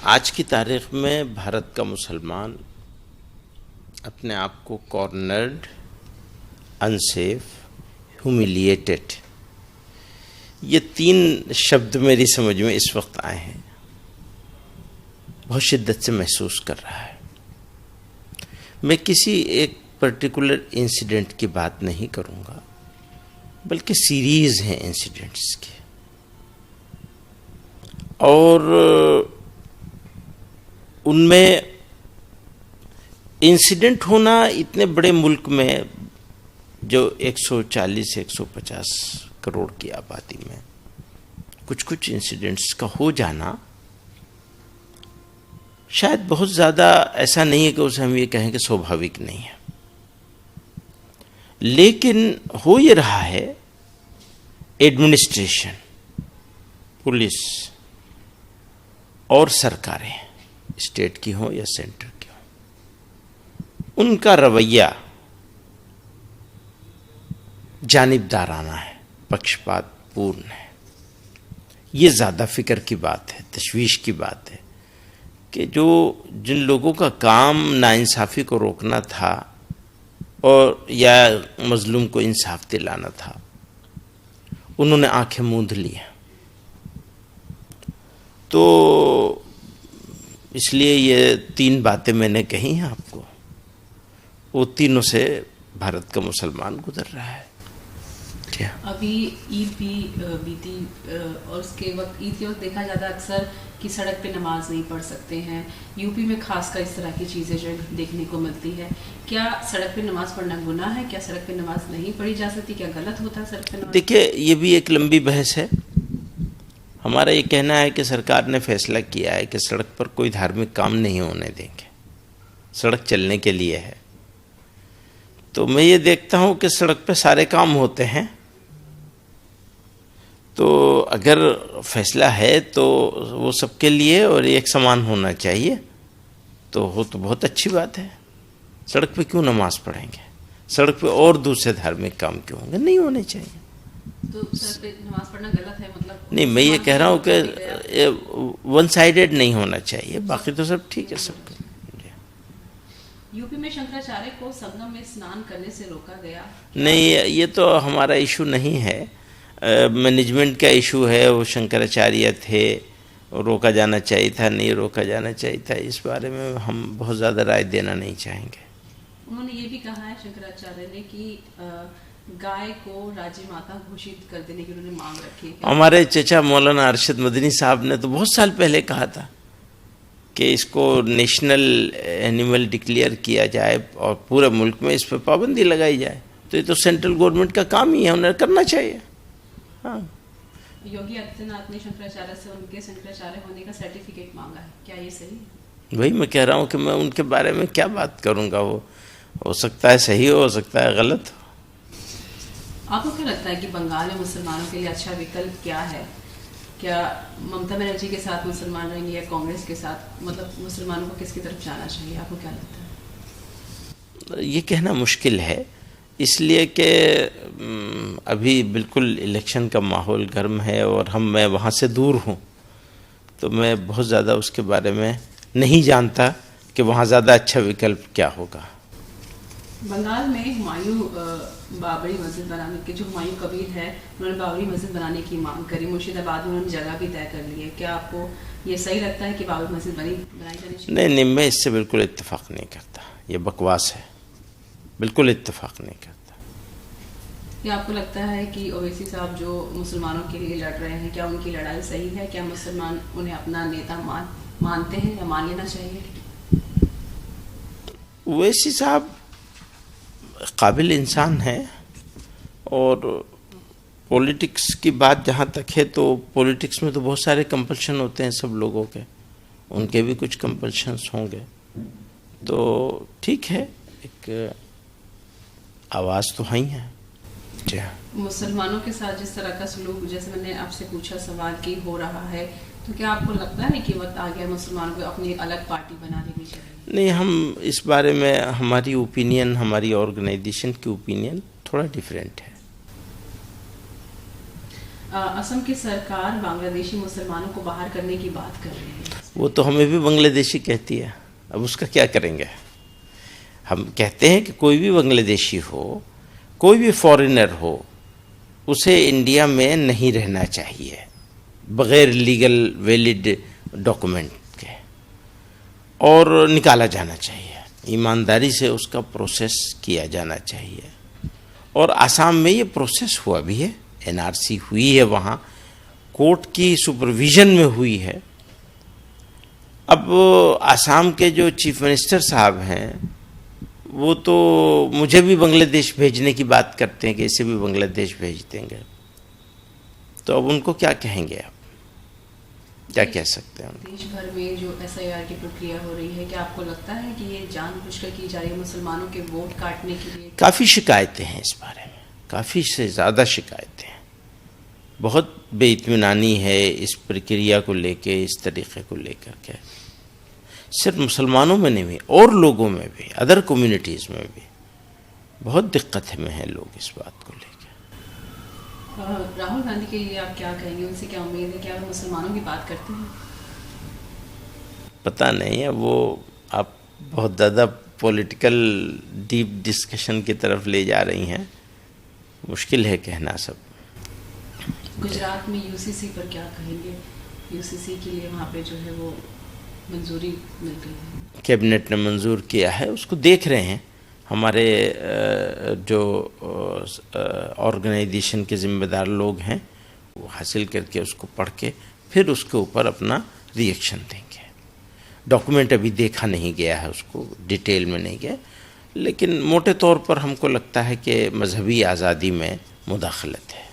आज की तारीख में भारत का मुसलमान अपने आप को कॉर्नर्ड, अनसेफ, ह्यूमिलिएटेड, ये 3 शब्द मेरी समझ में इस वक्त आए हैं, बहुत शिद्दत से महसूस कर रहा है। मैं किसी एक पर्टिकुलर इंसिडेंट की बात नहीं करूंगा, बल्कि सीरीज हैं इंसिडेंट्स की। और उनमें इंसिडेंट होना इतने बड़े मुल्क में जो 140-150 करोड़ की आबादी में कुछ इंसिडेंट्स का हो जाना शायद बहुत ज़्यादा ऐसा नहीं है कि उसे हम ये कहें कि स्वाभाविक नहीं है। लेकिन हो ये रहा है, एडमिनिस्ट्रेशन, पुलिस और सरकारें, स्टेट की हो या सेंटर की हो, उनका रवैया जानिबदाराना है, पक्षपातपूर्ण है। ये ज़्यादा फिक्र की बात है, तशवीश की बात है कि जिन लोगों का काम नाइंसाफ़ी को रोकना था और या मजलूम को इंसाफ दिलाना था, उन्होंने आंखें मूंद ली। तो इसलिए ये 3 बातें मैंने कही हैं आपको, वो तीनों से भारत का मुसलमान गुजर रहा है। क्या अभी ईद भी बीती और उसके वक्त ईद के वक्त देखा जाता है अक्सर कि सड़क पे नमाज नहीं पढ़ सकते हैं। यूपी में खासकर इस तरह की चीज़ें जो देखने को मिलती है। क्या सड़क पे नमाज पढ़ना गुनाह है? क्या सड़क पे नमाज नहीं पढ़ी जा सकती? क्या गलत होता है सड़क पे नमाज? देखिए, ये भी एक लंबी बहस है। हमारा ये कहना है कि सरकार ने फैसला किया है कि सड़क पर कोई धार्मिक काम नहीं होने देंगे, सड़क चलने के लिए है। तो मैं ये देखता हूँ कि सड़क पे सारे काम होते हैं, तो अगर फैसला है तो वो सबके लिए और एक समान होना चाहिए, तो हो तो बहुत अच्छी बात है। सड़क पे क्यों नमाज पढ़ेंगे? सड़क पे और दूसरे धार्मिक काम क्यों होंगे? नहीं होने चाहिए। तो सड़क पे नमाज पढ़ना गलत है मतलब? नहीं, मैं ये कह रहा हूँ कि वन साइडेड नहीं होना चाहिए, बाकी तो सब ठीक है सब। यूपी में शंकराचार्य को संगम में स्नान करने से रोका गया। नहीं, ये तो हमारा इशू नहीं है, मैनेजमेंट का इशू है। वो शंकराचार्य थे, रोका जाना चाहिए था, नहीं रोका जाना चाहिए था, इस बारे में हम बहुत ज़्यादा राय देना नहीं चाहेंगे। उन्होंने ये भी कहा है शंकराचार्य ने कि गाय को राज्य माता घोषित कर देने की उन्होंने मांग रखी है। हमारे चचा मौलाना अरशद मदनी साहब ने तो बहुत साल पहले कहा था कि इसको नेशनल एनिमल डिक्लेयर किया जाए और पूरे मुल्क में इस पर पाबंदी लगाई जाए। तो ये तो सेंट्रल गवर्नमेंट का काम ही है, उन्हें करना चाहिए। हाँ, योगी आदित्यनाथ ने शंकराचार्य से उनके शंकराचार्य होने का सर्टिफिकेट मांगा है, क्या ये सही है? वही मैं कह रहा हूँ कि मैं उनके बारे में क्या बात करूँगा। वो हो सकता है सही हो सकता है गलत हो। आपको क्या लगता है कि बंगाल में मुसलमानों के लिए अच्छा विकल्प क्या है? क्या ममता बनर्जी के साथ मुसलमान रहेंगे या कांग्रेस के साथ? मतलब मुसलमानों को किसकी तरफ जाना चाहिए, आपको क्या लगता है? ये कहना मुश्किल है, इसलिए कि अभी बिल्कुल इलेक्शन का माहौल गर्म है और मैं वहाँ से दूर हूँ, तो मैं बहुत ज़्यादा उसके बारे में नहीं जानता कि वहाँ ज़्यादा अच्छा विकल्प क्या होगा। बंगाल में हुमायूं बाबरी मस्जिद बनाने के, जो हुमायूं कबीर है, उन्होंने बाबरी मस्जिद बनाने की मांग करी। मुर्शिदाबाद में उन्होंने जगह भी तय कर ली है। क्या आपको ये सही लगता है कि बाबरी मस्जिद बनाई जानी चाहिए? नहीं, मैं इससे बिल्कुल इत्तेफाक नहीं करता, ये बकवास है, बिल्कुल इत्तेफाक नहीं करता। क्या आपको लगता है कि ओवैसी साहब जो मुसलमानों के लिए लड़ रहे हैं, क्या उनकी लड़ाई सही है? क्या मुसलमान उन्हें अपना नेता मानते हैं या मान लेना चाहिए? ओवैसी साहब काबिल इंसान है, और पॉलिटिक्स की बात जहाँ तक है तो पॉलिटिक्स में तो बहुत सारे कंपल्शन होते हैं सब लोगों के, उनके भी कुछ कंपल्शंस होंगे। तो ठीक है, एक आवाज़ तो है ही है। मुसलमानों के साथ जिस तरह का सलूक, जैसे मैंने आपसे पूछा सवाल कि हो रहा है, तो क्या आपको लगता है कि वक्त आ गया मुसलमानों को अपनी अलग पार्टी बना लेनी चाहिए? नहीं, हम इस बारे में हमारी ओपिनियन, हमारी ऑर्गेनाइजेशन की ओपिनियन थोड़ा डिफरेंट है। असम की सरकार बांग्लादेशी मुसलमानों को बाहर करने की बात कर रही है। वो तो हमें भी बांग्लादेशी कहती है, अब उसका क्या करेंगे। हम कहते हैं कि कोई भी बांग्लादेशी हो, कोई भी फॉरेनर हो, उसे इंडिया में नहीं रहना चाहिए बग़ैर लीगल वैलिड डॉक्यूमेंट के, और निकाला जाना चाहिए। ईमानदारी से उसका प्रोसेस किया जाना चाहिए। और आसाम में ये प्रोसेस हुआ भी है, एनआरसी हुई है, वहाँ कोर्ट की सुपरविजन में हुई है। अब आसाम के जो चीफ मिनिस्टर साहब हैं, वो तो मुझे भी बांग्लादेश भेजने की बात करते हैं कि इसे भी बांग्लादेश भेज देंगे। तो अब उनको क्या कहेंगे, आप क्या कह सकते हैं। देश भर में जो एसआईआर की प्रक्रिया हो रही है, क्या आपको लगता है कि ये जानबूझकर की जा रही है मुसलमानों के वोट काटने के लिए? काफ़ी शिकायतें हैं इस बारे में, काफ़ी से ज़्यादा शिकायतें हैं। बहुत बेइत्मीनानी है इस प्रक्रिया को लेके, इस तरीक़े को लेकर के। सिर्फ मुसलमानों में नहीं, और लोगों में भी, अदर कम्युनिटीज़ में भी बहुत दिक्कत में हैं लोग इस बात को लेकर। राहुल गांधी के लिए आप क्या कहेंगे, उनसे क्या उम्मीद है, क्या वो मुसलमानों की बात करते हैं? पता नहीं है, वो आप बहुत ज़्यादा पॉलिटिकल डीप डिस्कशन की तरफ ले जा रही हैं, मुश्किल है कहना सब। गुजरात में यूसीसी पर क्या कहेंगे? यूसीसी के लिए वहाँ पे जो है वो मंजूरी मिल गई है, कैबिनेट ने मंजूर किया है, उसको देख रहे हैं। हमारे जो ऑर्गेनाइजेशन के ज़िम्मेदार लोग हैं, वो हासिल करके उसको पढ़ के फिर उसके ऊपर अपना रिएक्शन देंगे। डॉक्यूमेंट अभी देखा नहीं गया है, उसको डिटेल में नहीं गया, लेकिन मोटे तौर पर हमको लगता है कि मजहबी आज़ादी में मुदाखलत है।